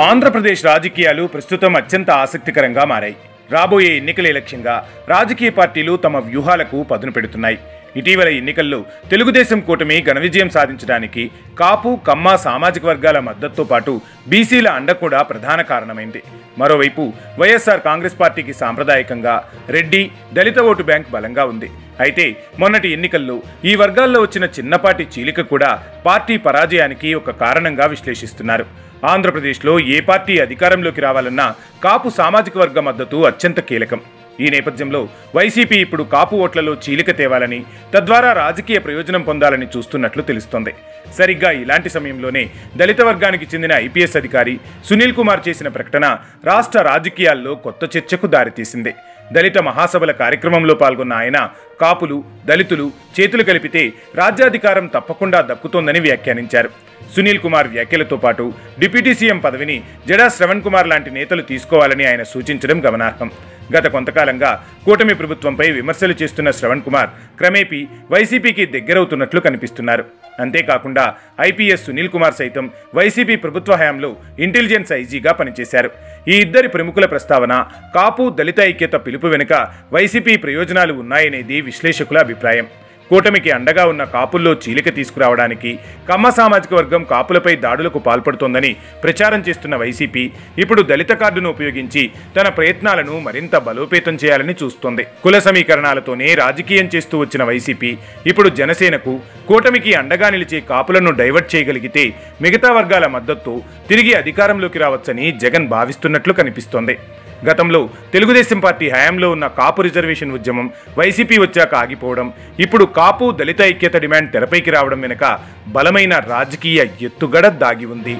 ఆంధ్రప్రదేశ్ రాజకీయాలు ప్రస్తుతం అత్యంత ఆసక్తికరంగా మారాయి. రాబోయే ఎన్నికల లక్ష్యంగా రాజకీయ పార్టీలు తమ వ్యూహాలకు పదును పెడుతున్నాయి. ఇటీవల ఎన్నికల్లో తెలుగుదేశం కూటమి ఘన విజయం సాధించడానికి కాపు, కమ్మ సామాజిక వర్గాల మద్దతుతో పాటు బీసీల అండ కూడా ప్రధాన కారణమైంది. మరోవైపు వైఎస్ఆర్ కాంగ్రెస్ పార్టీకి సాంప్రదాయకంగా రెడ్డి, దళిత ఓటు బ్యాంక్ బలంగా ఉంది. అయితే మొన్నటి ఎన్నికల్లో ఈ వర్గాల్లో వచ్చిన చిన్నపాటి చీలిక కూడా పార్టీ పరాజయానికి ఒక కారణంగా విశ్లేషిస్తున్నారు. ఆంధ్రప్రదేశ్లో ఏ పార్టీ అధికారంలోకి రావాలన్నా కాపు సామాజిక వర్గ మద్దతు అత్యంత కీలకం. ఈ నేపథ్యంలో వైసీపీ ఇప్పుడు కాపు ఓట్లలో చీలిక తేవాలని, తద్వారా రాజకీయ ప్రయోజనం పొందాలని చూస్తున్నట్లు తెలుస్తోంది. సరిగ్గా ఇలాంటి సమయంలోనే దళిత వర్గానికి చెందిన ఐపీఎస్ అధికారి సునీల్ కుమార్ చేసిన ప్రకటన రాష్ట్ర రాజకీయాల్లో కొత్త చర్చకు దారితీసింది. దళిత మహాసభల కార్యక్రమంలో పాల్గొన్న ఆయన కాపులు, దళితులు చేతులు కలిపితే రాజ్యాధికారం తప్పకుండా దక్కుతోందని వ్యాఖ్యానించారు. సునీల్ కుమార్ వ్యాఖ్యలతో పాటు డిప్యూటీ సీఎం పదవిని జడా శ్రవణ్ కుమార్ లాంటి నేతలు తీసుకోవాలని ఆయన సూచించడం గమనార్హం. గత కొంతకాలంగా కూటమి ప్రభుత్వంపై విమర్శలు చేస్తున్న శ్రవణ్ కుమార్ క్రమేపీ వైసీపీకి దగ్గరవుతున్నట్లు కనిపిస్తున్నారు. అంతేకాకుండా ఐపీఎస్ సునీల్ కుమార్ సైతం వైసీపీ ప్రభుత్వ హయాంలో ఇంటెలిజెన్స్ ఐజీగా పనిచేశారు. ఈ ఇద్దరి ప్రముఖుల ప్రస్తావన కాపు, దళిత ఐక్యత పిలుపు వెనుక వైసీపీ ప్రయోజనాలు ఉన్నాయనేది విశ్లేషకుల అభిప్రాయం. కూటమికి అండగా ఉన్న కాపుల్లో చీలిక తీసుకురావడానికి కమ్మ సామాజిక వర్గం కాపులపై దాడులకు పాల్పడుతోందని ప్రచారం చేస్తున్న వైసీపీ ఇప్పుడు దళిత కార్డును ఉపయోగించి తన ప్రయత్నాలను మరింత బలోపేతం చేయాలని చూస్తోంది. కుల సమీకరణాలతోనే రాజకీయం చేస్తూ వచ్చిన వైసీపీ ఇప్పుడు జనసేనకు, కూటమికి అండగా నిలిచే కాపులను డైవర్ట్ చేయగలిగితే మిగతా వర్గాల మద్దతు తిరిగి అధికారంలోకి రావచ్చని జగన్ భావిస్తున్నట్లు కనిపిస్తోంది. గతంలో తెలుగుదేశం పార్టీ హయాంలో ఉన్న కాపు రిజర్వేషన్ ఉద్యమం వైసీపీ వచ్చాక ఆగిపోవడం, ఇప్పుడు కాపు, దళిత ఐక్యత డిమాండ్ తెరపైకి రావడం వెనుక బలమైన రాజకీయ ఎత్తుగడ దాగి ఉంది.